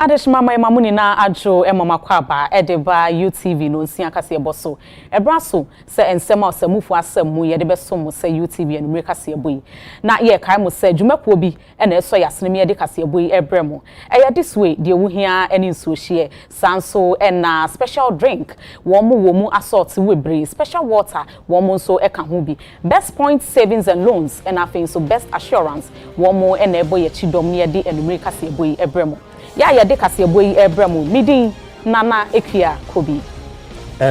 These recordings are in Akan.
Adeshima mamuni na adjo mama kwaba edeba UTV no nsia kase eboso ebraso se ensema osamufu asemu ye de beso mo se UTV enumre kase eboyi na ye kai mo se dwumakuo bi na eso yasene ye de kase eboyi ebremo eya this way de wuhia eni nsuo hie sanso na special drink womu assorts webre special water womu so eka ho bi best point savings and loans and afin so best assurance womu na eboye chidom ye de enumre kase eboyi ebremo ya de kaseboyi ebremu midin nana ekia kobi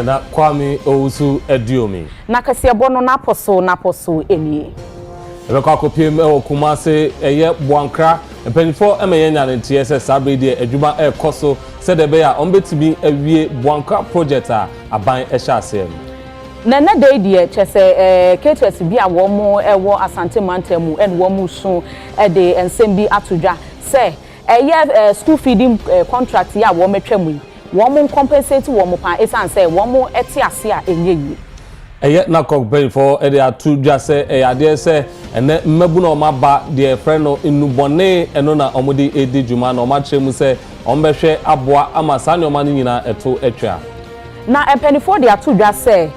na kwami owusu ediomi na kasebo no naposo eni ebekwa akopiem okumase eye Boankra mpanifo emeyenya ntie se sabredi adwuma ekoso sedebe ya ombetimi awie Boankra project a aban ehyaase na day die chese KTS bi a wo mo ewo asante mantemu en wo mu so de ensem bi atodwa se school feeding contract ya wo metwamu wo mo compensate wo mo pa esan say wo mo eti ase a enye na kokben for e dey atudwa say ade say ene mmabu na oma ba de friend no enubone eno na omode edi djuma na oma kyeremu say ombehwe aboa ama sane oma nyina eto etwa na empenifo de atudwa say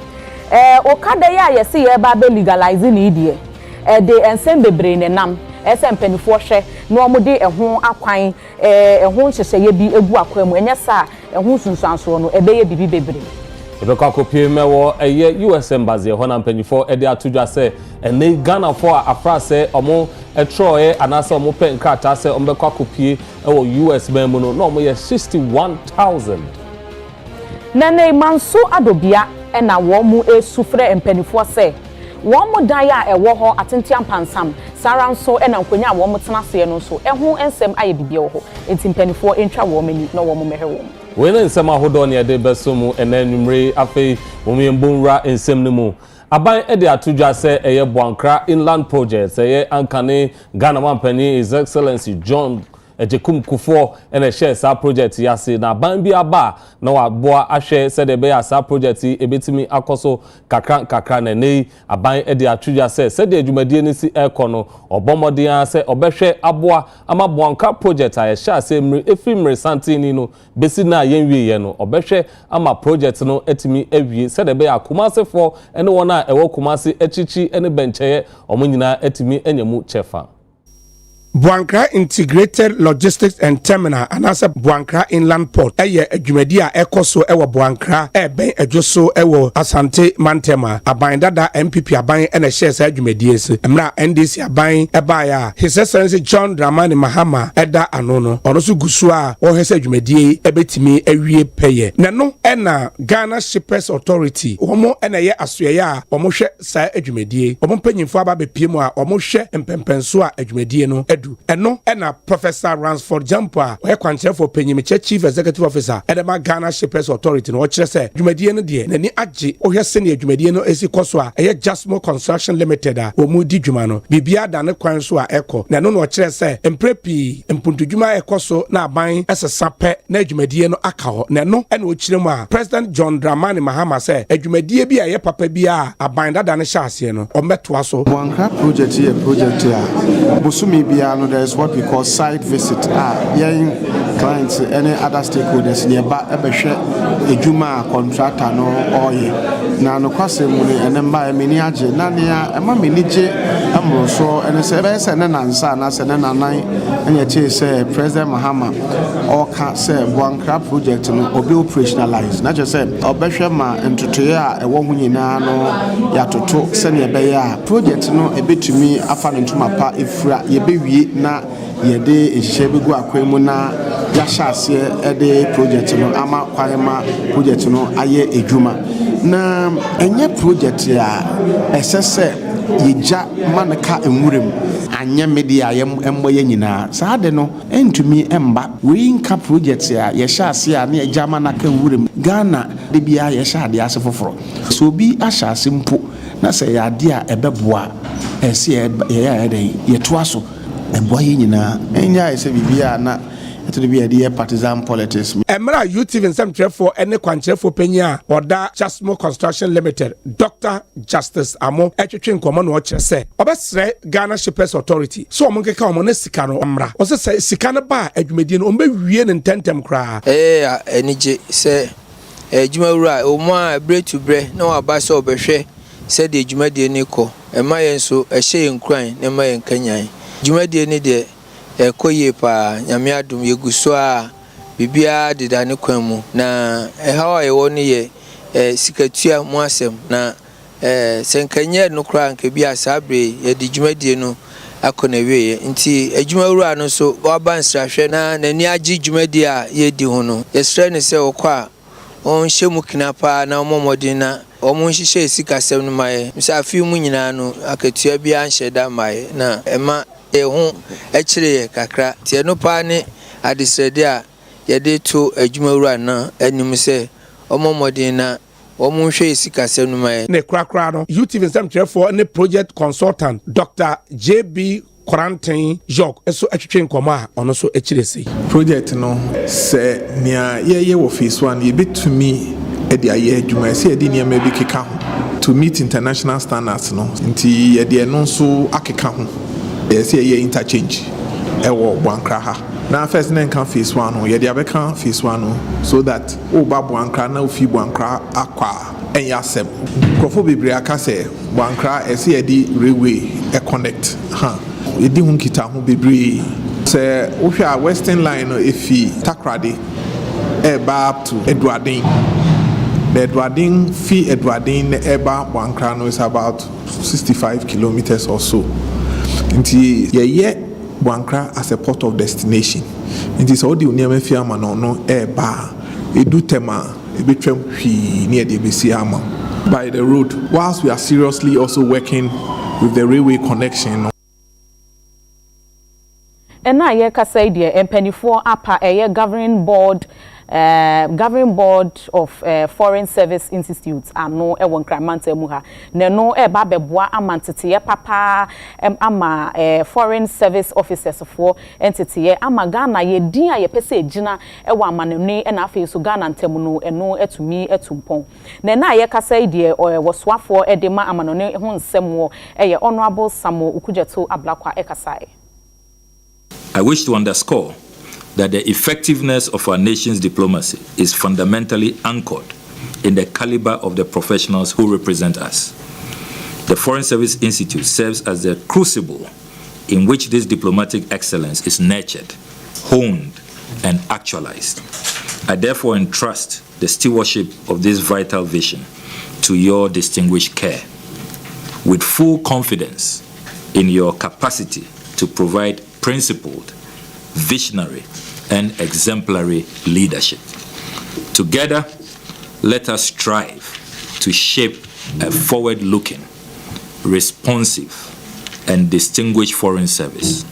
Okada ya yesi ye ba be legalizing ni die de ensem bebre ne nam ese mpanifo hwe na omode eho akwan eho hyehye bi egu akwan mu enye sa eho sunsanso no ebeye bibi bebre ebekwa akopie mewo eye US embassy ho na mpanifo e de atudwa se ene Ghana for afra se omo etroe anase omo pe nkrata se ombekwa akopie ewo US ban mu no na omo ye 61000 nane manso adobia na wo mu esufre mpanifo se wo mu dan ya ewo ho atentiam pansam saranso na nkonya wo mu tenase no so eho ensem aye bibia wo ho enti mpanifo entwa wo mani na wo mu mehe wo we na ensem ahodo ne de beso mu enanumre afei wo mu mbonra ensem ne mu aban e de atudwa se eye Boankra inland project eye ankane Ghana mampani His Excellency John Ejekum Kufo ene share sa project yase na ban bi aba na waboa ahwe se de be ya sa project ebetimi akoso kakra na nei aban e de atudwa se de adwumadie ni si ekono obomodian se obehwe aboa ama Boankra project a share se mri efimre santini no besi na yenwie ye no obehwe ama project no etimi awie se de be ya kumasefo ene wona ewo kumase echichi ene bencheye omunyina etimi enyemu chefa Boankra Integrated Logistics and Terminal anasa Boankra Inland Port eye adwumadi a ekoso ewo Boankra ben adwoso ewo Asante Mantema aban dada MPP aban ene share sa adwumadi ese emra NDC aban eba ya His Excellency John Dramani Mahama eda anono ono so gusu a wo hese adwumadi ebetimi awie peye nano ena Ghana Shippers Authority omo ena ye asoye a omo hwe sa adwumadi omo panyimfo aba bepiemu a omo hwe empempenso a adwumadi no eno ena Professor Ransford Jampa we kwanche for penyimiche Chief Executive Officer edema Ghana Shippers Authority no kire se dwumadie no de nani age ohwese ne dwumadie no esi koso a eye Jasmo Construction Limited a omu di dwuma no bibia da ne kwan so a eko na no kire se emprepi empuntudwuma ekoso na aban esesa pe na dwumadie no aka ho na no ena okire mu a President John Dramani Mahama se dwumadie bi a ye papa bi a aban dada ne hyase no ometoa so Boankra project here project a bosumi bia no there is what we call site visit young clients any other stakeholders nearby ebehwe ejuma contractor no oye na no kwase mu ne enemba emeni age na ne ema menije amroso ene se be se ne nansa na se ne nanan enye che se President Mahama oka se Boankra project no obi operationalize na je se obehwe ma entotoye a ewo hu nyina no ya toto se ne be ya project no ebetumi afa no ntuma pa efura yebewie na yede ehye begu akwemu na ya hyase ede project no ama kwayema project no aye edwuma na enye project ya esese yija manaka enwurem anye media emmoye nyina saade no entumi emba we nka project ya ye hyase a na eja manaka enwurem Ghana de bia ye hyade ase foforo so bi ahyase mpo na se ya de a ebeboa ese ye ya ede ye toaso emboye nyina enya ese bibia na to be a partisan politics. Emra UTV in some for any kwanchefo penya or da Jasmo Construction Limited. Dr. Justice Amo Etchin Common Watcher say, Obesre Ghana Shippers Authority. So Monke Kamone Sikano Amra. Also say Sikana Ba Edmedian Umbe Wien and Tentem Cra. Energy say Jumara Oma bread to bread, no abaso beshe, said the Jumadi Nico, and my so a shay and crying, and my and Kenya. Jumadi Nide, a koyepa, Yamiadum Yuguswa, Bibia did Aniquemu, na how I only ye, Sikatia Moasem, na Saint Kenya no crank, Bia Sabre, a Dijumadi no. Akonewe nti adwumawura no so oban strahwe na naniaji dwumadia ye di hono yesre ne se okwa on hyemu kinapa na omomodin na omo nhihye sikasem no maye msafi mu nyina no akatua bia nhyeda maye na ema ehu ekire kakra tie no pa ne adisrede a ye de to adwumawura na anim se omomodin na omo hwe sikasem no maye ne krakra no UTV some for any project consultant Dr. JB Quarantine Jog eso atwetwe nkoma ono so ekiresi project no se nia ye office one ye betumi e dia ye adwuma se edi nia ma bi keka ho to meet international standards no nti ye de no so akeka ho ye se ye interchange e wo Boankra ha na first na kan phase 1 no ye de abeka phase 1 no so that o ba Boankra na ofi Boankra akwa enya sem krofo bebre aka se Boankra e se ye di railway e connect ha edi hun kita ho bebre se ohwa western line no efi Takrade e ba up to Edwardin the Edwardin fi Edwardin eba Boankra no is about 65 kilometers or so nti ye Boankra as a port of destination. It is all the Union Fiama no eba edu tema ebetwem hwi near the BCama by the road. Whilst we are seriously also working with the railway connection. And now ye kasa idea empanifo apa governing board of Foreign Service Institutes ano Boankra Mantse mu ha na no ba beboa amantete ye papa ama foreign service officers for entity ye ama Ghana ye din a ye pese gina amanene na afi so Ghana ntemu no eno etumi etumpon na ye kasa idea wosoafo de ma amanene ho nsem honorable Samo Ukujeto Ablakwa ekasa. I wish to underscore that the effectiveness of our nation's diplomacy is fundamentally anchored in the caliber of the professionals who represent us. The Foreign Service Institute serves as the crucible in which this diplomatic excellence is nurtured, honed, and actualized. I therefore entrust the stewardship of this vital vision to your distinguished care, with full confidence in your capacity to provide principled, visionary, and exemplary leadership. Together, let us strive to shape a forward-looking, responsive, and distinguished foreign service,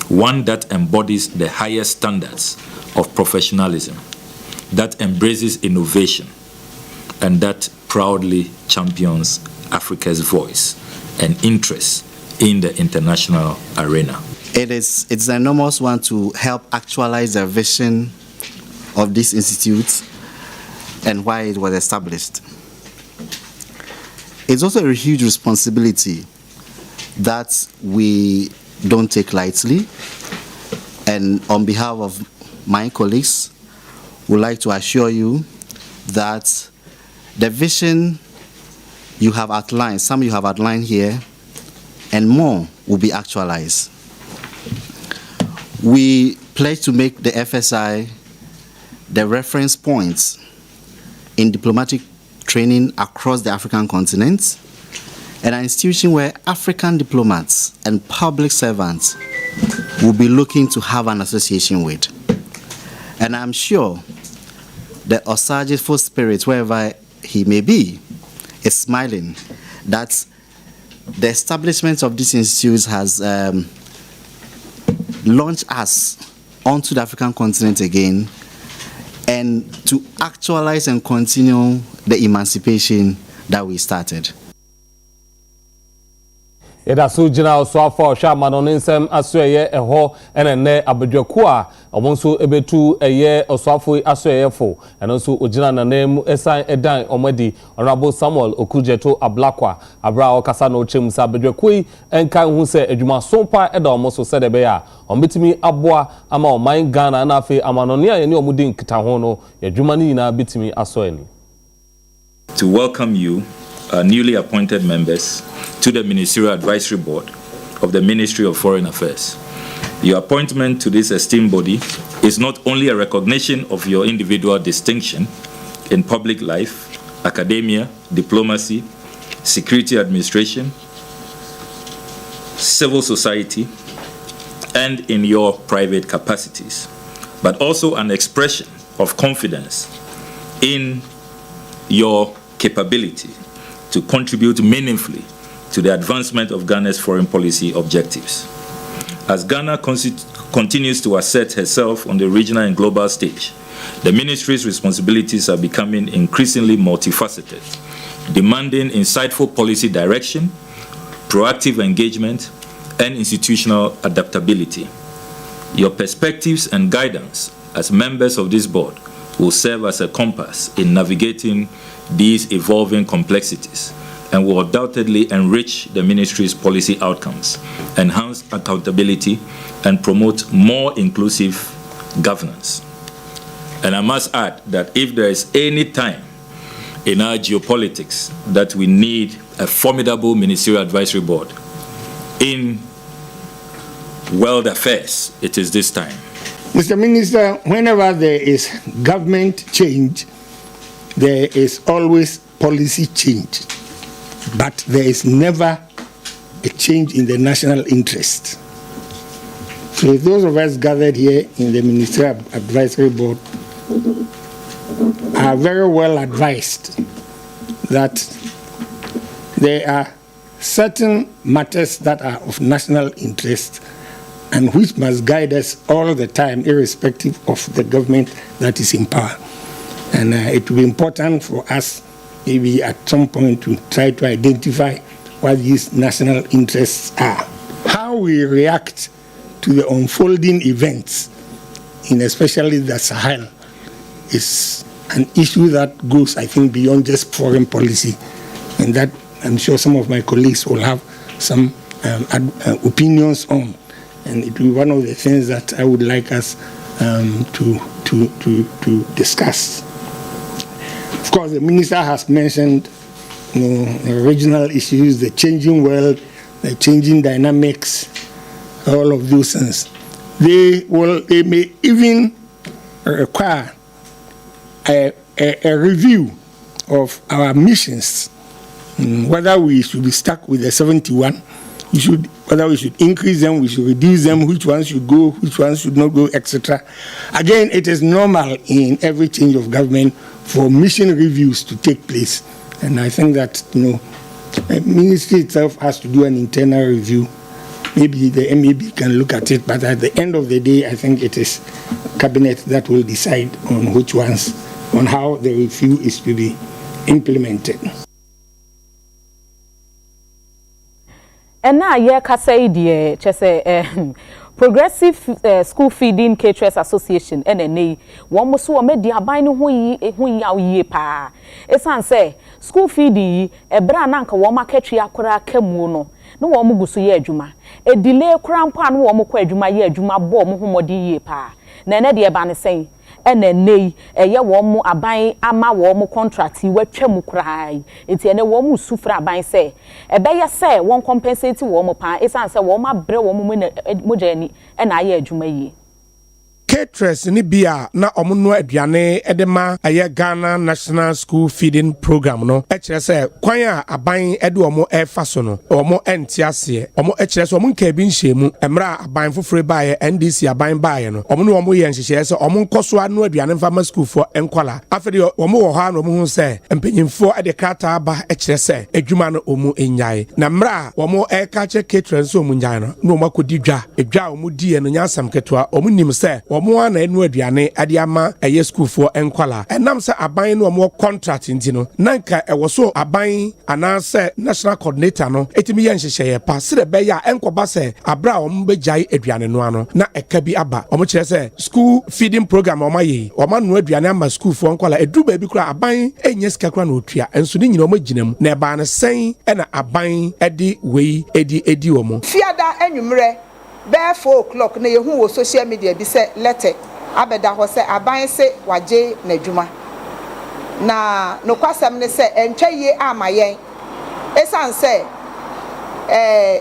one that embodies the highest standards of professionalism, that embraces innovation, and that proudly champions Africa's voice and interests in the international arena. It's an enormous one to help actualize the vision of this institute and why it was established. It's also a huge responsibility that we don't take lightly, and on behalf of my colleagues, would like to assure you that the vision you have outlined, some you have outlined here, and more will be actualized. We pledge to make the FSI the reference points in diplomatic training across the African continent, and an institution where African diplomats and public servants will be looking to have an association with. And I'm sure the Osage's spirit, wherever he may be, is smiling that the establishment of this institute has launched us onto the African continent again, and to actualize and continue the emancipation that we started. Yeda so jina so afa hwa ma no nsem aso eye eho ene abadwaku a omonso ebetu eye osoafo aso eye fo eno so ojina nanem esan edan omadi honorable Samuel Okujeto Ablakwa abra okasa no chem sa abadwaku yi enka hu se adwuma sompa eda omoso se de be ya ombetimi aboa ama oman Ghana na afi amanone a ye ne omudi nkita ho no adwuma ni na betimi aso eni. To welcome you, newly appointed members, to the Ministerial Advisory Board of the Ministry of Foreign Affairs. Your appointment to this esteemed body is not only a recognition of your individual distinction in public life, academia, diplomacy, security administration, civil society, and in your private capacities, but also an expression of confidence in your capability to contribute meaningfully to the advancement of Ghana's foreign policy objectives. As Ghana continues to assert herself on the regional and global stage, the ministry's responsibilities are becoming increasingly multifaceted, demanding insightful policy direction, proactive engagement, and institutional adaptability. Your perspectives and guidance as members of this board will serve as a compass in navigating these evolving complexities and will undoubtedly enrich the ministry's policy outcomes, enhance accountability, and promote more inclusive governance. And I must add that if there is any time in our geopolitics that we need a formidable ministerial advisory board in world affairs, it is this time. Mr. Minister, whenever there is government change, there is always policy change, but there is never a change in the national interest. So those of us gathered here in the Ministerial Advisory Board are very well advised that there are certain matters that are of national interest and which must guide us all the time, irrespective of the government that is in power. And it will be important for us, maybe at some point, to try to identify what these national interests are. How we react to the unfolding events, in especially the Sahel, is an issue that goes, I think, beyond just foreign policy, and that I'm sure some of my colleagues will have some opinions on. And it will be one of the things that I would like us to discuss. Of course, the minister has mentioned, the regional issues, the changing world, the changing dynamics, all of those things. They may even require a review of our missions, whether we should be stuck with the 71. Whether we should increase them, we should reduce them, which ones should go, which ones should not go, etc. Again, it is normal in every change of government for mission reviews to take place. And I think that, the ministry itself has to do an internal review. Maybe the MEB can look at it, but at the end of the day, I think it is cabinet that will decide on which ones, on how the review is to be implemented. And now, yeah, Kasei die chese Progressive School Feeding Caterers Association NNA. One must so made the abine who yaw ye pa. Esan say school feeding a brananka woma catry akura kemuno. No one mugusu ye juma. A delay crampan womo kwa juma ye juma bomb humodi ye pa. Nene de abane say. NNA ye womu aban ama womu contract we twemu krai enti ene womu sufra aban say e be ye say won compensate womu pa esan say womu abre womu mojani e na aye adwuma yi Caterers ni bia na omuno aduane edema aye Ghana National School Feeding Program no ekire se kwan a aban ede omo efa so no omo entiase omo ekire se omo nka bi nhemu emra aban fofore baaye NDC aban baaye no omo no omo ye nhihye se omo nkoso anu aduane mfa school for enkwala afede omo wo ha no omo hu se empenyimfo ede krata aba ekire se adwuma no omo enyae na mra omo eka che caterers omo nyae no omo akodi dwa edwa omo die no nyasam ketwa omo nim se omo na enu aduane ade ama eye school for enkwala enam se aban no omo contract ntino nanka ewo so aban anase national coordinator no etimi ye nhyehyeye pa se be ya enkoba se abra omo begyae aduane no ano na eka bi aba omo kire se school feeding program omo ye omo no aduane ama school for enkwala edu ba bi kura aban enye sika kura na otua enso ni nyina omo ginam na eba na sen na aban edi wei edi omo fiada enwumre be 4 o'clock na yehu wo social media bi se letter abeda ho se aban se waje na adwuma na no kwasam ne se entwa ye amayen esan se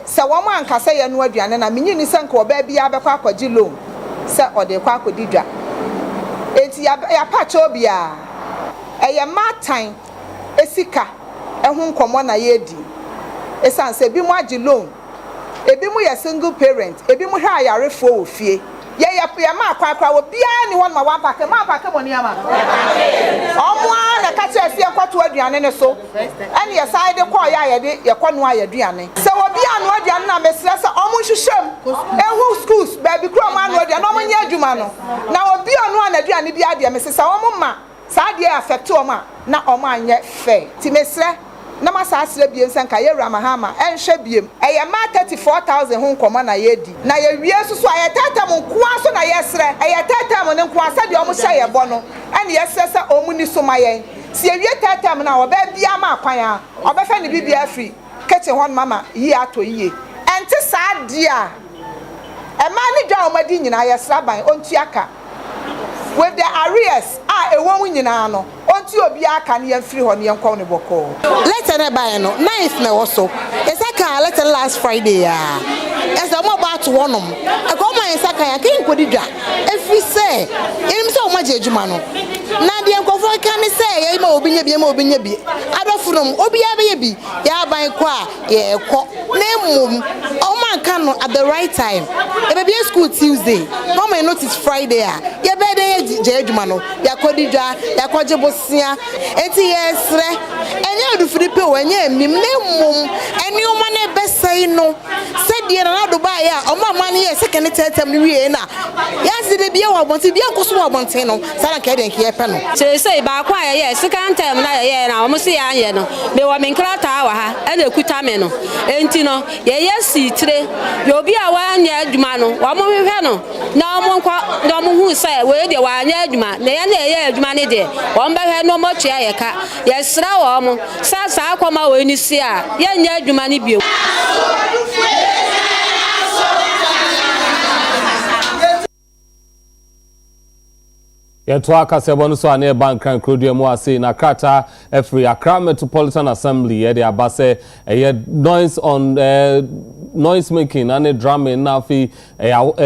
se wo man kasa ye no aduane na menyi ni se nka oba bia abekwa akwaji loan se ode kwa akodi dwa enti ya pacho bia eye matan esika ehun nkomo na ye di esan se bi mu agi loan ebi mu ye single parent ebi mu hwa ayarefo ofie ye ma akwa wo bia ni won ma wa pake mo ni ama omo na ka che ase kwato aduane ne so ene ye side call ya de ye kwanu aduane se wo bia no aduane na mesra se omo hwehwem ehu schools baby kro ma no aduane omo nya adwuma no na obi onu na aduane bia de mesesa omo ma sa de affect omo na omo anye fe ti mesra na masasre biem sanka ye ramahama enhwe biem eye ma 34000 hu nkoma na ye di na ye wie susu aye tatam nkoa so na ye sre eye tatam ne nkoa sa de omo hye ye bo no ene ye sre sa omu ni so mayen si ye wie tatam na oba bia ma kwan a oba fa ne bibia free kitchen hon mama yi ato yi ente sa dia e ma ni dwa omadi nyina ye sra ban ontuaka with the arrears ewo nyina no onti obi aka ne yamfiri ho ne yankwa ne boko letter na buy no 9th na woso esaka letter last Friday ya esa mo ba to wonom e ko man esaka ya kin kodi dwa every say enim se o ma je adwuma no na de enkofo kan ne say ye ma obi nya bi adofunom obi ya be ye bi ya ban ko a ye ko na mum o man kan no at the right time e be school Tuesday no man notice Friday ya ye be de je adwuma no ya kodi dwa ya koje bosia enti yesre enye odufiri pe wenye mim ne mum eni o ma ne besai no sedie na do ba ya o ma ma ne ye second tetem ni wie na ya zide bia wa bonti bia koso wa bonti no sala ka den ke pe no sei ba kwa ye second term na ye na o mo se ya ye no be wa menkrata wa ha e na kuta me no enti no ye si tire ye obi a wa nya adwuma no wa mo hwehwe no na mo nkwa na mo hu sai we de wa nya adwuma na ye na ye adwuma ne de wo mba hwe no mo tua ye ka ye sra wo mo sa akoma we ni si a ye nya adwuma ne bio Yeto akasebo no so ane Boankra Nkrodua mu ase na krata every Accra Metropolitan Assembly ye de abase noise on noise making ane drumming na fi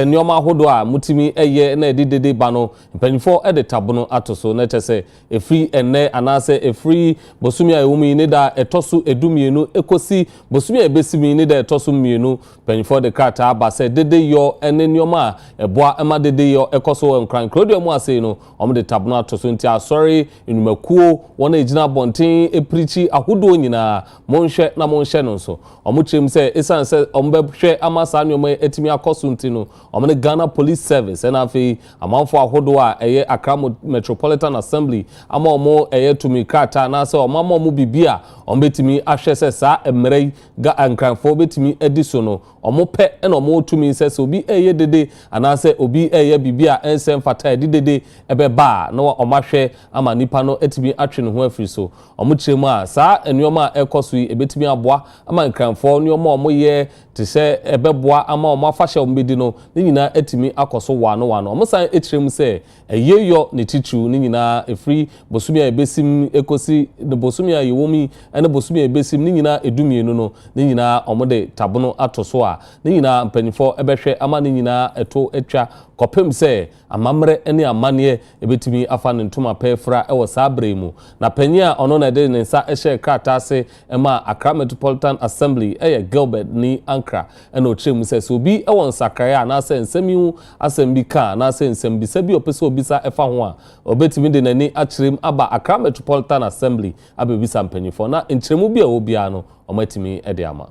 nyoma hodo a mutimi na edidede ba no mpanifo de tabono atoso na tese efri ene anase efri bosumi a ewumi ne da etoso edumienu ekosi bosumi a ebesimi ne da etoso mienu mpanifo de krata abase dede yo ene nyoma eboa ema dede yo ekoso Nkrodua mu ase no omde tabono atoso nti asori enumakuo wona ejina bonten eprichi ahodo nyina monhwe na monhwe no so omuchem se esanse ombehwe amasa nyoma etimi akoso nti no omne Ghana Police Service na afi amanfo ahodo a eye Accra Metropolitan Assembly ama omo eye tumi krata na se omama omo bibia ombetimi ahwe se sa emrei ga ankranfo betimi ediso no omo pe na omo tumi se obi eye dede anase obi eye bibia ensem fata dede ebe ba na omahwe ama nipa no etimi atwe ne ho afiri so omukyeremu a saa enuoma ekoso yi ebetimi aboa ama nkranfo nuoma omoye te se ebeboa ama omafahye ombedi no ne nyina etimi akoso wano omusan ekyeremu se eyeyo ne titu ne nyina efri bosumi a ebesim ekosi ne bosumi a yewomi ene bosumi a ebesim ne nyina edumienu no ne nyina omode tabono atoso a ne nyina mpanifo ebehwe ama ne nyina eto etwa kopem se amamre ene amane ebetimi afa ne ntoma pefra ewo sabre mu na panya ono na de nsa ehye krata ase ema Accra Metropolitan Assembly Gilbert ni Ankra ene otrem se so bi ewo nsakaya na se nsemihu asembi ka na se nsembi se bi opese obisa efa ho a obetimi de nani akyerem aba Accra Metropolitan Assembly abebisa mpanyifo na nkyeremu bi a obia no omatimi ede ama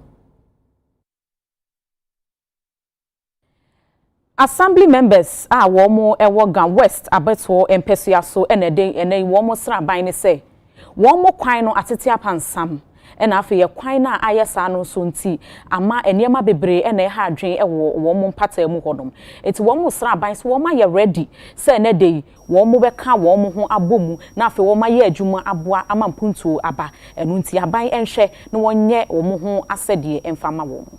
Assembly members womo ewo West abeto empesua so ene womo sraban ne se womo kwan no atete apansam ena afa ye kwan na ayesa no so nti ama enema bebre ena ha adwen ewo womo mpata mu hodom eti womo sraban so womo ye ready se ne dey womo beka womo ho abomu na afa womo ye adwuma aboa ama mpuntu aba enu nti aban enhwe na wonye womo ho asede emfama womo.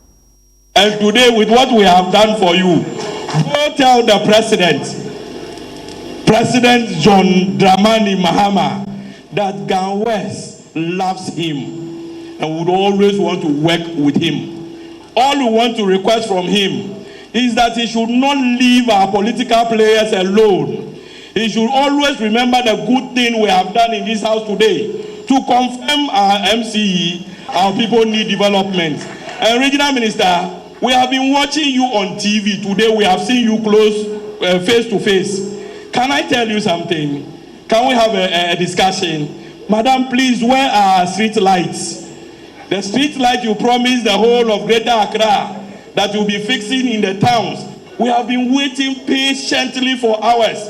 And today, with what we have done for you, go tell the President John Dramani Mahama, that Gan West loves him and would always want to work with him. All we want to request from him is that he should not leave our political players alone. He should always remember the good thing we have done in this house today to confirm our MCE, our people need development. And Regional Minister, we have been watching you on TV. Today we have seen you close, face to face. Can I tell you something? Can we have a discussion? Madam, please, where are street lights? The street light you promised the whole of Greater Accra that you'll be fixing in the towns. We have been waiting patiently for hours.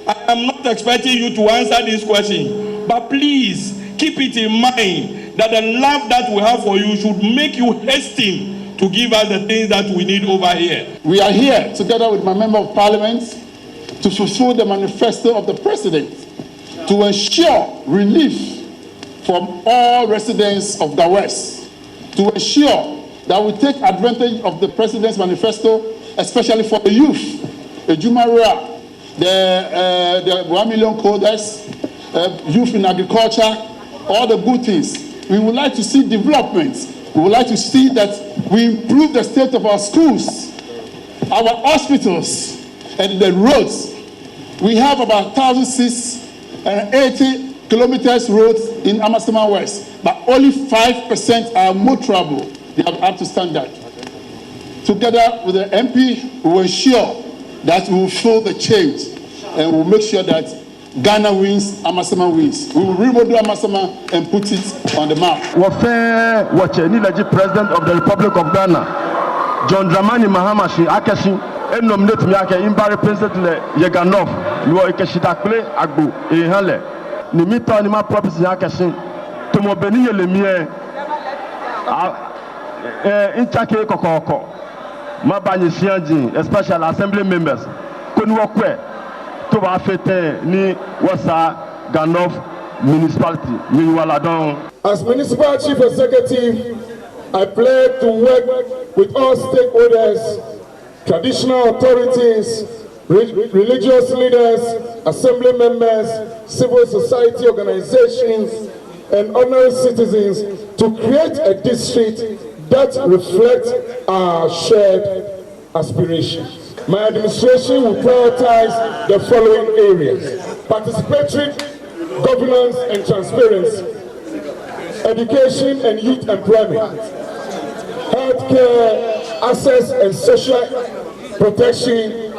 I am not expecting you to answer this question, but please keep it in mind that the love that we have for you should make you hasten to give us the things that we need over here. We are here together with my member of parliament to fulfill the manifesto of the president to ensure relief from all residents of the West, to ensure that we take advantage of the president's manifesto, especially for the youth, the Jumarua, the 1 million coders, youth in agriculture, all the good things. We would like to see developments. We would like to see that we improve the state of our schools, our hospitals, and the roads. We have about 1,680 kilometers roads in Amasama West, but only 5% are motorable. They are up to standard. Together with the MP, we will ensure that we will feel the change, and we will make sure that Ghana wins, Amasama wins. We will remodel Amasama and put it on the map. The President of the Republic of Ghana, John Dramani Mahama, Akashi, and nominate me as Imbari President Yeganov, you are Ekeshidakle Agbo, Ehale. Nimita Nima property Akashi, Tomobeni Lemie, Inchake Kokoko, Mabani Shianji, especially assembly members, Kunwakwe. Ni wasa Ganov municipality. As municipal chief executive, I pledge to work with all stakeholders, traditional authorities, religious leaders, assembly members, civil society organizations, and ordinary citizens to create a district that reflects our shared aspirations. My administration will prioritize the following areas: participatory governance and transparency, education and youth employment, healthcare access and social protection,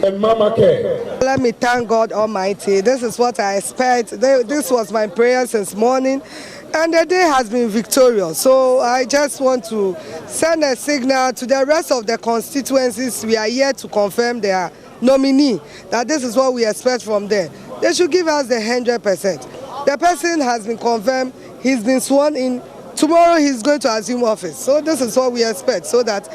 and mama care. Let me thank God Almighty. This is what I expect. This was my prayer since morning. And the day has been victorious. So I just want to send a signal to the rest of the constituencies we are here to confirm their nominee, that this is what we expect from them. They should give us the 100%. The person has been confirmed, he's been sworn in. Tomorrow he's going to assume office. So this is what we expect, so that,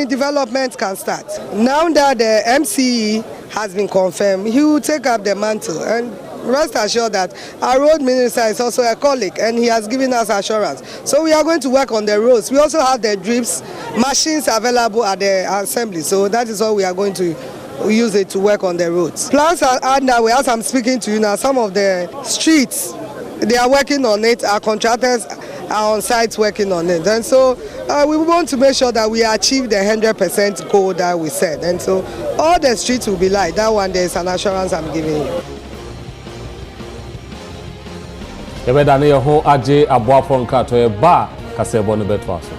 development can start. Now that the MCE has been confirmed, he will take up the mantle. And rest assured that our road minister is also a colleague, and he has given us assurance. So we are going to work on the roads. We also have the drips machines available at the assembly. So that is what we are going to use it to work on the roads. Plans are underway. As I'm speaking to you now, some of the streets, they are working on it. Our contractors are on site working on it. And so we want to make sure that we achieve the 100% goal that we set. And so all the streets will be light. That one, there is an assurance I'm giving you. Yebeda ne ho aje aboafo nkrato e ba kasebo no beto aso.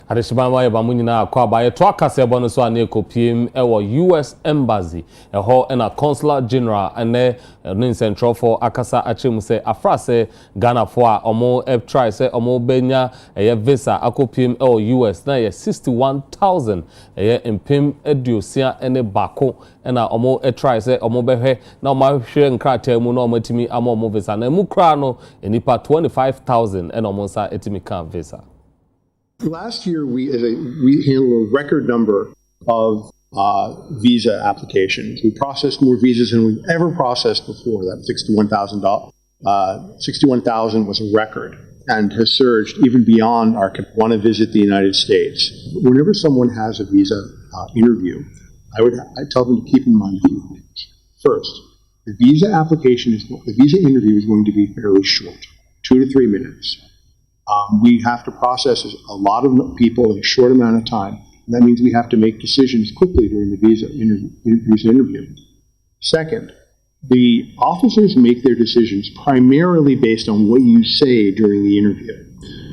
Adeshima wa yeba munyina akwa ba ye to akase ebo no so ane kopiem ewo US Embassy eho na Consular General ene no central for akasa achemu se afra se Ghana for a omo try se omo benya eye visa akopiem ewo US na ye 61,000 eye empem eduosia ene bako na omo try se omo behwe na omo hwe nkrata mu na omo timi ama omo visa na mu kra no enipa 25,000 ena omo sa etimi kan visa. Last year, we handled a record number of visa applications. We processed more visas than we've ever processed before. That 61,000 was a record and has surged even beyond our want to visit the United States. Whenever someone has a visa interview, I tell them to keep in mind a few things. First, the visa interview is going to be fairly short, 2 to 3 minutes. We have to process a lot of people in a short amount of time. And that means we have to make decisions quickly during the visa interview. Second, the officers make their decisions primarily based on what you say during the interview.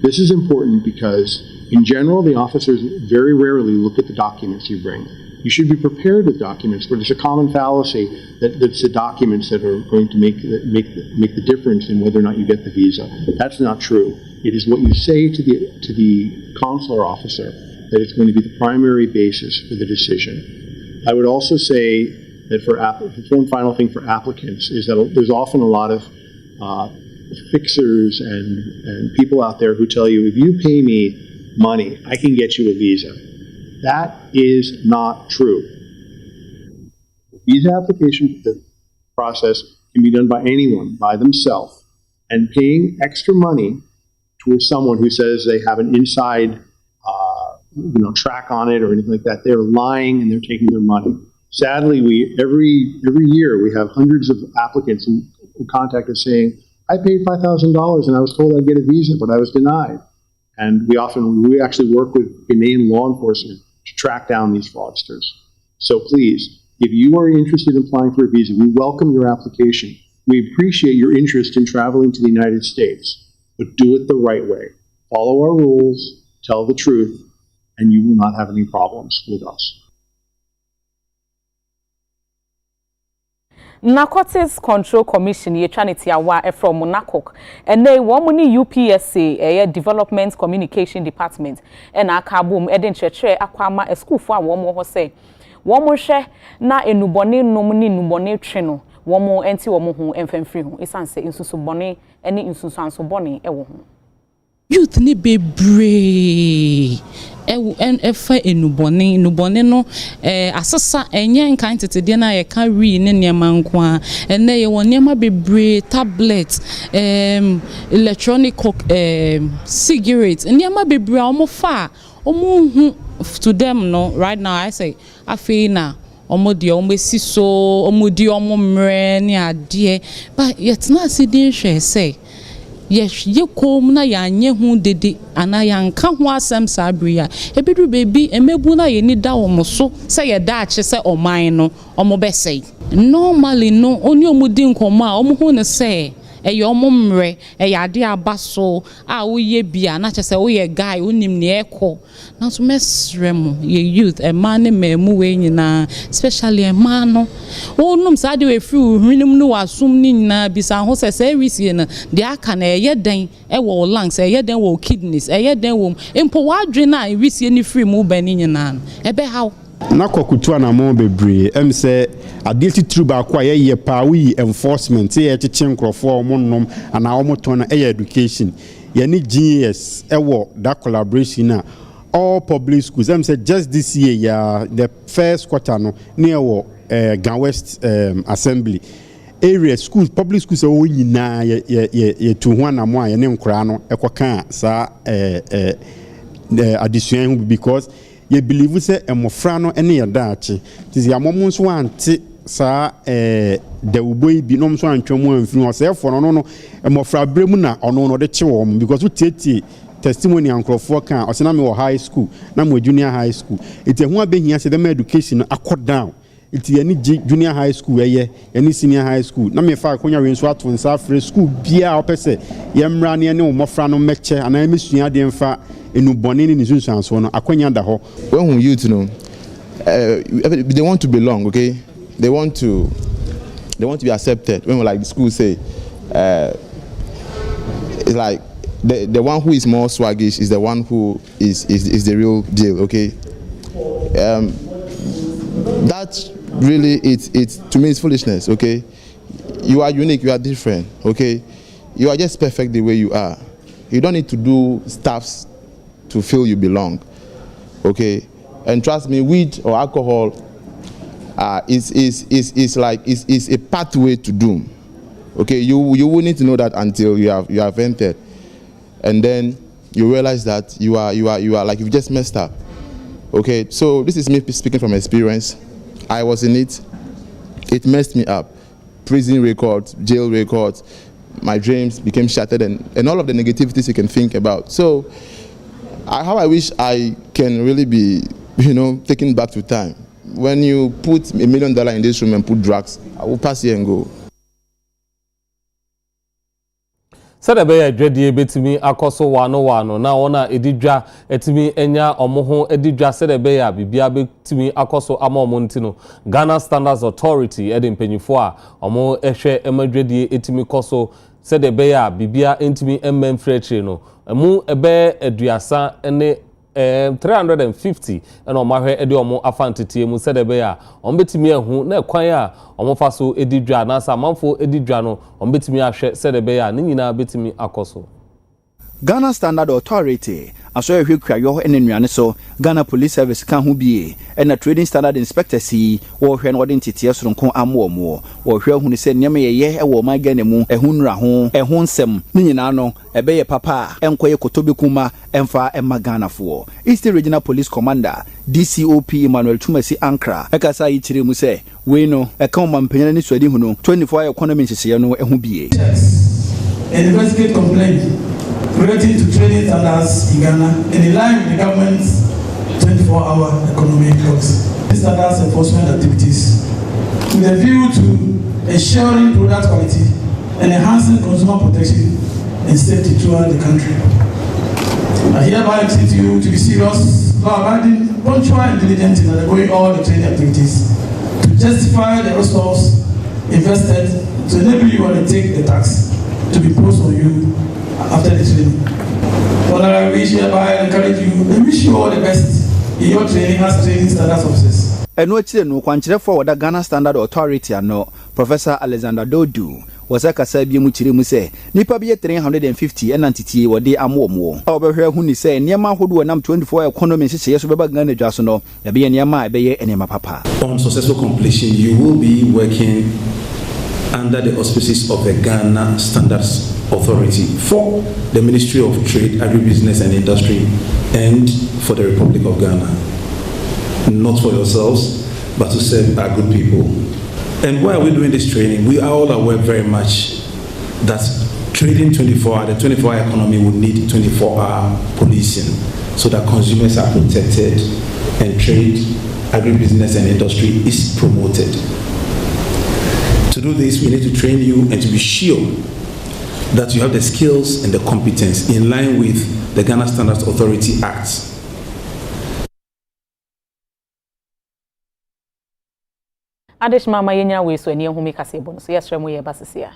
This is important because, in general, the officers very rarely look at the documents you bring. You should be prepared with documents, but it's a common fallacy that it's the documents that are going to make the difference in whether or not you get the visa. That's not true. It is what you say to the consular officer that is going to be the primary basis for the decision. I would also say that one final thing for applicants is that there's often a lot of fixers and people out there who tell you, if you pay me money, I can get you a visa. That is not true. The visa application process can be done by anyone, by themselves, and paying extra money to someone who says they have an inside track on it or anything like that, they're lying and they're taking their money. Sadly, every year we have hundreds of applicants who contact us saying, I paid $5,000 and I was told I'd get a visa, but I was denied. And we actually work with Ghanaian law enforcement to track down these fraudsters. So please, if you are interested in applying for a visa, we welcome your application. We appreciate your interest in traveling to the United States, but do it the right way. Follow our rules, tell the truth, and you will not have any problems with us. Narcotics Control Commission ye chanity awa from Monakok and they womuni UPSC Development Communication Department and akabum eden cheche akwama a school for one more say one share na enubone nomuni nubone treno one more enti womo hu enfemfri hu isanse insusu bone eni insusu anso bone ewo hu youth ni bebre efa enubone no asasa enye nkan tetede na ye ka wi ne niema nko ene ye woniema bebre tablet electronic cigarettes niema bebre omofa omo to them no right now I say afina omodi omesi so omodi omomre ni ade but yet na sidin hwe say yes ye kom na ya anye hu dede ana ya nka ho asem sabria ebedu baby emebu na ye ni da omoso say ye da ache say oman no omobesei normally no oni omudi nkoma omohu ne say eyo omomre eyade abaso a wo ye bia na che say wo ye guy onim ne eko na so mesrem ye youth e man ne memu we nyina especially e man no wonum sa de we free hwinim no wasum ni nyina bisa ho say wisie na de aka na eye den e wo lungs eye den wo kidneys eye den wo empo wadwe na wisie ni free mu ba ni nyina e be how na kokutu anamo bebre em se adilti truba kwa ye pa wi enforcement ye cheche nkrofo omonnom ana omoton na education ye ni GS ewo that collaboration na all public schools em say just this year ya the first quarter no near wo Gan West assembly area schools public schools o nyina ye tu ho anamo a ye ne nkora no ekoka sa addition because ye believe say emofra no ene ye daachi tizi amomu nso ante sa de uboy bi no nso antwemu amfiri o say for no emofra bremu na ono no de chewo because utete testimony ankrofo kan o se na me wo high school na mo junior high school ite ho abehia se dem education akọ down ite ye ni junior high school ye ni senior high school na me fa akonya we nso ato nsa free school bia opese ye mra ne ne omofra no meche ana emisua de mfa enubɔne ne nsunsuanso no akwanya da hɔ. When youth know they want to belong, okay? They want to be accepted. When like the school say it's like the one who is more swaggish is the one who is the real deal, okay? That really it's to me it's foolishness, okay? You are unique, you are different, okay? You are just perfect the way you are. You don't need to do stuffs to feel you belong, okay? And trust me, weed or alcohol is a pathway to doom, okay? You will need to know that until you have entered, and then you realize that you are like you've just messed up, okay? So this is me speaking from experience. I was in it. It messed me up. Prison records, jail records, my dreams became shattered, and all of the negativities you can think about. So how I wish I can really be, taken back to time. When you put $1 million in this room and put drugs, I will pass here and go. Sada be adwedie betimi akoso wano na wona edidwa etimi enya omoho edidwa sada be ya bibia betimi akoso ama omontino Ghana Standards Authority edempanyifo a omo ehwe emadwedie etimi koso sada be ya bibia entimi emmanfrechire no emu ebe aduasa ene 350 and omahwe ede omo afantetie mu sedebe ya ombetimi ehu na kwan a omofaso edidwa na sa manfo edidwa no ombetimi ahwe sedebe ya ni nyina betimi akoso. Ghana Standard Authority aso ehwe kwayo enennuane so Ghana Police Service kan ho bie na Trading Standard Inspector si wo hwe no wode ntete soronko amomo wo hwe hu ne se nyame ye wo ma Ghana mu ehunra ho ehonsem ni nyina no ebe ye papa enkoye kotobekuma emfa emma Ghana fo East Regional Police Commander DCOP Emmanuel Tumasi Accra ekasa yi kire mu se we no eka o mampanya ni swadi hu no 24 economy nhyehyɛ no ehu bie. Investigate complaint relating to trading standards in Ghana and in line with the government's 24-hour economic laws. Standards enforcement activities with a view to ensuring product quality and enhancing consumer protection and safety throughout the country. I hereby exhort you to be serious, law-abiding, punctual and diligent in undergoing all the training activities to justify the resources invested to enable you to take the tax to be posed on you after the training. But I wish hereby encourage you and wish you all the best in your training as training standards officers. Eno chire no kwankyere for the Ghana Standard Authority ano Professor Alexander Dodu was akasa bi mu chire mu se nipa bi 350 enantitie wode amomo obehwe hu ni se niema hodo nam 24 economy hyehyɛ so beba Ghana dwa so no ebe ye niema ebe ye enema papa. On successful completion you will be working under the auspices of the Ghana Standards Authority for the Ministry of Trade, Agribusiness and Industry and for the Republic of Ghana. Not for yourselves, but to serve our good people. And why are we doing this training? We are all aware very much that trading 24-hour, the 24-hour economy will need 24-hour policing so that consumers are protected and trade, agribusiness and industry is promoted. To do this, we need to train you and to be sure that you have the skills and the competence in line with the Ghana Standards Authority Act. Adesh mama yenya we so eni ehumi kase bo no so yesre mo ye basisia.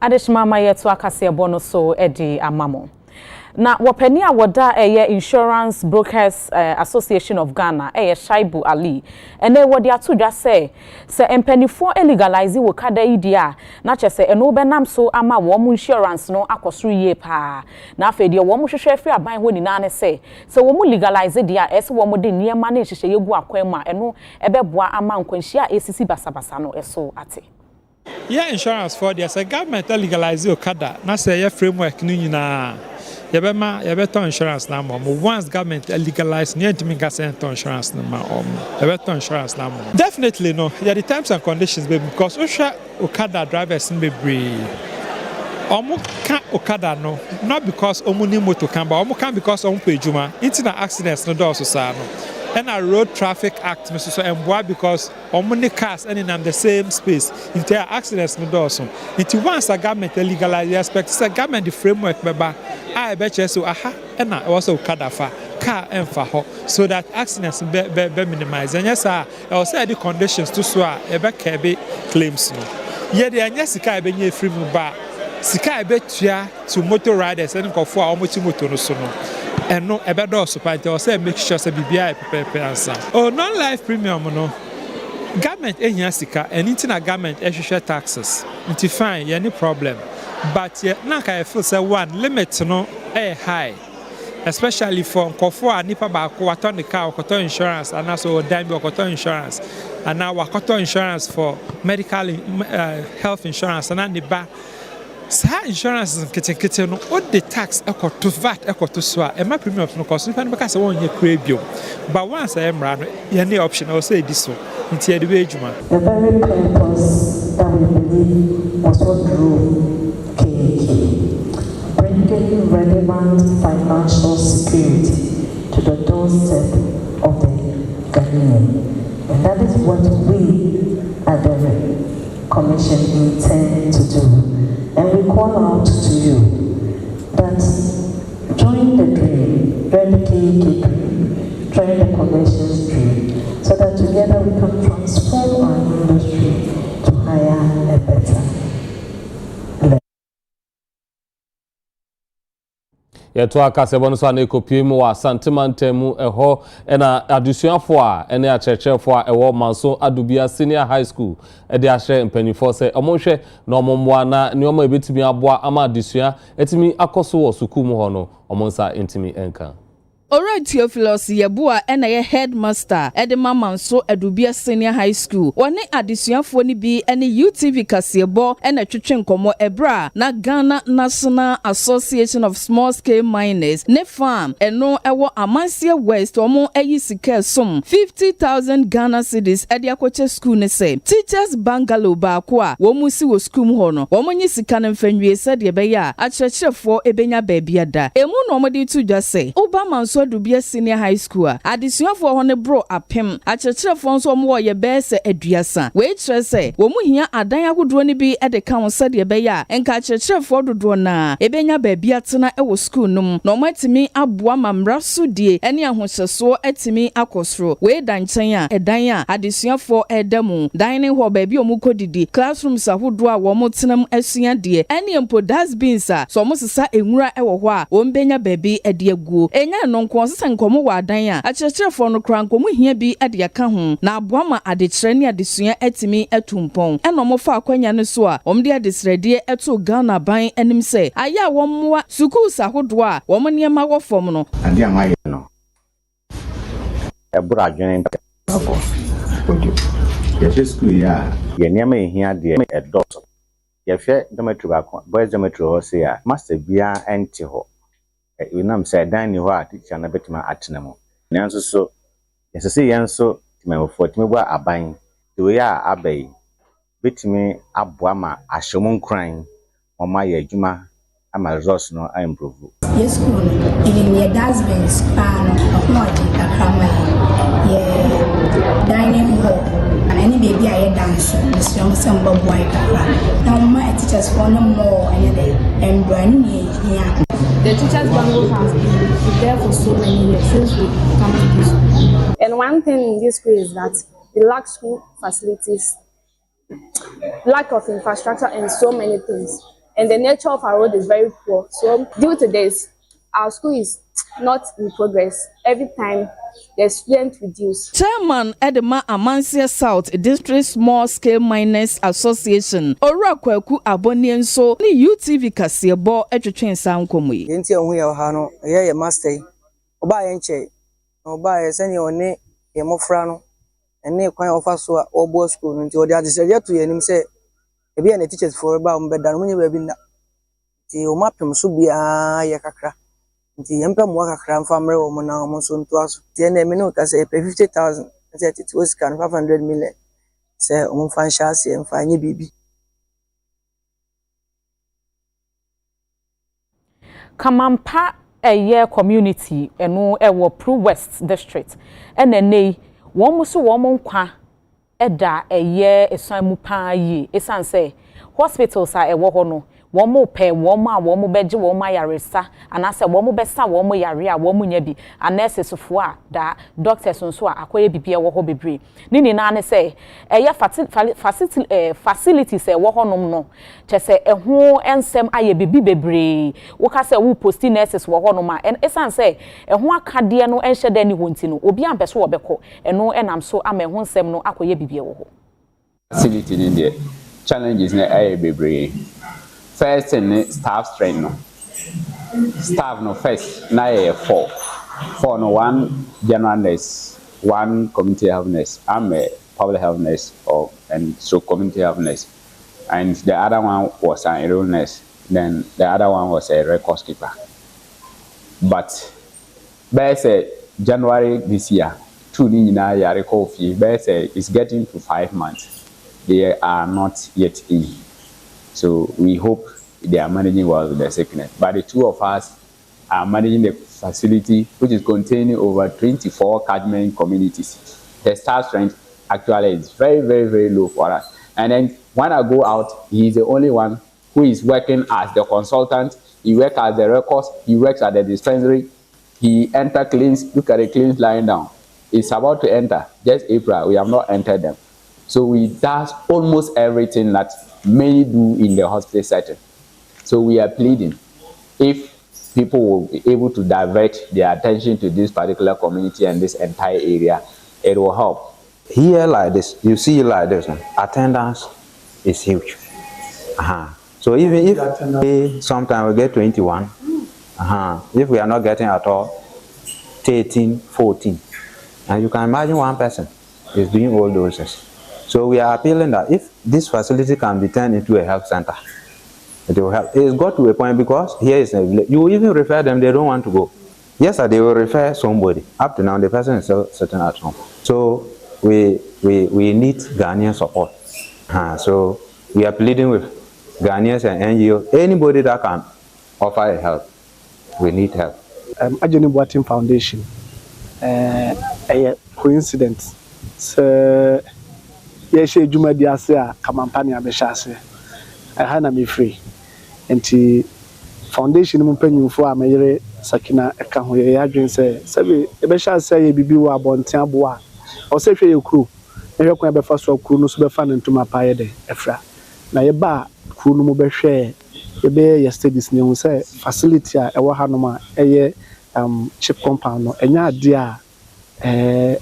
Adeshimama yetu akase bono so edi amamo. Na wapeni a wada Insurance Brokers Association of Ghana Shaibu Ali ene wodi atudwa se empanifo legalize Okada idia na chese eno benam so ama wo mu insurance no akosuru ye pa na afede wo mu hwehwe afri aban ho nyina ne se wo mu legalize dia ese wo mu de niema na hwehwe yegu akwan ma eno ebeboa ama nkwanhia esisi basabasa no eso ate. Yeah, insurance for the government legalize Okada na say your framework ni nyina Yabema insurance na once government legalize near to make insurance na insurance na definitely no there the terms and conditions because Okada drivers be brave Okada no not because omuni moto can but can because pay juma into accidents no do so and a road traffic act so and because omuni cars and in the same space into accidents no do so into once a government legalize expect the government the framework beba I bet you so and also Okada fa car and for so that accidents be minimized and yes I say the conditions to so e claims no yeah the anya sika be nye free ba sika be tua to motor riders and go for almost motor no so no and no ebe do so pa say make sure say bibia prepare answer oh non-life premium no government ehia sika and into government ehwehwe taxes into fine any problem but yeah na ka feel say one limit no high especially for nkofo a nipa ba ko wato ne car wato insurance and also dime wato insurance and now wato insurance for medical health insurance and the ba sa insurance kete no all the tax to VAT to so e ma premium no cost nipa be ka say won ye crabio but once I am ran any option I will say this one into the way juma the very purpose that we believe was what drew bringing relevant financial security to the doorstep of the Ghanaian. And that is what we at the Commission intend to do. And we call out to you that join the dream, join the KK dream, join the Commission's dream, so that together we can transform our industry to higher and better. Yeto akasebo no so na ekopiem wa santimantemu eho na adusuafo a ene acherechefo a ewo manso adubia senior high school e de ahye mpanifo se omonhwe na omommoa na ne omo ebetimi aboa ama adusua etimi akoso wo sukum ho no omonsa intimi enka Alright, Theophilus Yabua and a headmaster at the Manso Adubia Senior High School. One addition for ni be any UTV Kasiebo and a Chuchen Komo Ebra, na Ghana National Association of Small Scale Miners, ne farm, and no ewa Amasia West or more Ayisika sum 50,000 Ghana cedis at the Aquache school ne say. Teachers Bangalo Bakwa, Womusi was skum hono, Womani Sikan and Fenry said Yebeya, at church for Ebenya Babyada. Emu normally to just say, Obama. Adubia Senior High School. Addition for one bro apem. A church of some more ye best eduasa. Wait, say, Womu here a daya would run be at the council ye beya and catch a chef for the drona. Ebenya baby at Sana ewo school num. No might me abwa mamrasu die. Any who so at me akosro. Way dan chanya a daya. Addition for a demo. Dining ho baby omuko didi. Classrooms a woodwa womotinum esia die. Any umpo das been sa. So almost sa emura ewa. Wombenya baby a dear go. Enya non Kwanza nkomo wa adan a akyerɛkyerɛfo no kra nkomo hia bi ade aka ho na aboama adekyerɛ ne adesua etimi etumpɔn ɛna ɔmo fa akwanya ne so a ɔmo de adesrɛdeɛ eto Ghana ban anim sɛ aya wɔn moa schools ahodo a wɔn nneɛma wɔ fam no ade amaye no ɛbura adwene ntako odio yɛhwɛ school ya yɛ nneɛma ehia de ɛdɔt yɛhwɛ dormitory baako boys dormitory hɔ se a master bia ɛnte hɔ we nam say dan ni ho a teacher na betima atena mu nanso so yesese yenso timefo timebua aban the way a abai betimi aboa ma ahyomu nkran oma ye adwuma ama results no improve yes school even we dustbins pan okmoji akrama ye dining hall and any baby I dance this young samba boy kakra now my teachers for no more and brand here. The teachers' bungalow has been there for so many years since we come to this school. And one thing in this school is that we lack school facilities, lack of infrastructure, and so many things. and the nature of our road is very poor. So due to this, our school is not in progress. Every time the students reduce. Chairman Edema Mantse South District Small Scale Miners Association Ora Kwaku Abonienso ni UTV Kasebo etwetwen sankomo yi. Yenti ehun ye ha no ye master oba ye nche oba ye sene one ye mofra no ene kwan ofa so a obo school no nti odi adisere to yenim se ebi na teachers for ba mo beda no munye ba bi na ti o mapem so bia ye kakra nti yempa mo kakra mfa mre wo mo na mo so nto aso ti na emi no ka se 50,000 nti ti o scan 500 million se o mo fan sha se mfa nye bibi. Kamampa eye community eno ewo Pro West district enenei won muso won nkwa eda eye esan mu pa yi esan say hospitals a ewo ho no won mo pe won ma won mo beje won ma yaresa anase won mo besa won mo yare a won mo nya bi nurses fo a da doctors nso a akoye bibia ewo ho bebre ni na ne say eye facilities ewo ho nom no che say eho ensem aye bibi bebre wo ka say wo posti nurses wo ho nom a esan say eho akade no enhye da ni wonti no obi ambeso wo beko eno enam so ama eho ensem no akoye bibia wo ho facility in the challenges na aye bebre. First in staff strength no. Staff no first na 4 no, 1 general nurse, 1 community health nurse. I'm a public health nurse and so community health nurse. And the other one was an enroll nurse. Then the other one was a records keeper. But by January this year, 2 nina ya record fee, it's getting to 5 months. They are not yet in. So we hope they are managing well with the sickness. But the two of us are managing the facility, which is containing over 24 catchment communities. The staff strength actually is very, very, very low for us. And then when I go out, he is the only one who is working as the consultant. He works as the records. He works at the dispensary. He enters cleans. Look at the cleans lying down. It's about to enter. Just April. We have not entered them. So we does almost everything that many do in the hospital setting. So we are pleading, if people will be able to divert their attention to this particular community and this entire area, it will help. Here like this, you see like this, attendance is huge. So even if sometimes we get 21, if we are not getting at all, 13, 14, and you can imagine one person is doing all those things. So we are appealing that if this facility can be turned into a health center, it will help. It's got to a point because here is a village. You even refer them, they don't want to go. Yes, they will refer somebody. Up to now, the person is still sitting at home. So we need Ghanaian support. So we are pleading with Ghanaians and NGOs, anybody that can offer help. We need help. Ajeni Boatin Foundation. A coincidence. So yeshe juma di ase a kamampani abesha ase ha na me free enti foundation mu panyimfo a mayere sakina eka ho ye adwen se sabe ebesha ase ye bibi wo abonten abo a o se hwe ye kru ehwe kwa befa so kru no so befa ne ntoma paye de efra na ye ba kru no mu behwe ebe ye studies ne hu se facility a ewo ha no ma eye chip compound no enya ade a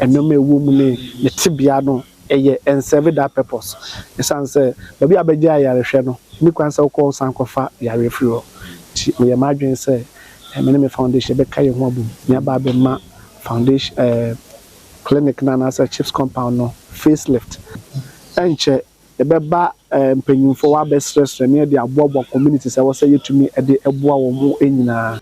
enoma ewu mu ne tibia no and serve that purpose. The son said, maybe Abeja Yareshano, Nikansa call Sankofa Yarefro. We imagine, say, a minimum foundation, Becca Wabu, nearby Bema Foundation, Clinic Nana, Chips Compound, no facelift. And check the Beba paying for our best restaurant near the Abobo communities. I was saying to me at the Eboa more in.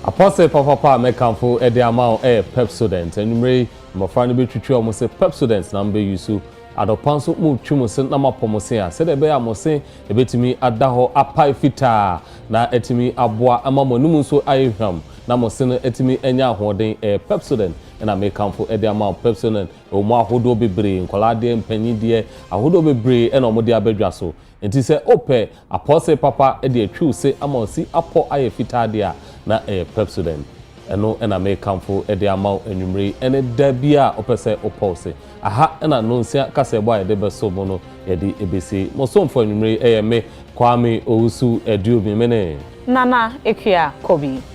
Apostle Papa mekamfo e de amount Pepsodent enumre mofra no betwitwi o mo se Pepsodent na mbe yusu adopanso mu twumo se na mapomo se a se de be amose e betimi adaho apai fita na etimi aboa amamonum so ayehwam na mo se no etimi enya ahoden Pepsodent na mekamfo e de amount Pepsodent o mo ahodo bebre nkola de mpanyi de ahodo bebre e na mo de abadwa so enti se ope Apostle Papa e de atwu se amonsi apo ayefita de a na Pepsodent eno ena me kamfo ede ama enwumre ene da bia opese opose aha ena no nsia kase boy ede beso mo no yedi ebesi mo so mfo enwumre me kwame owusu eduobi mene Nana Ekia Kobi.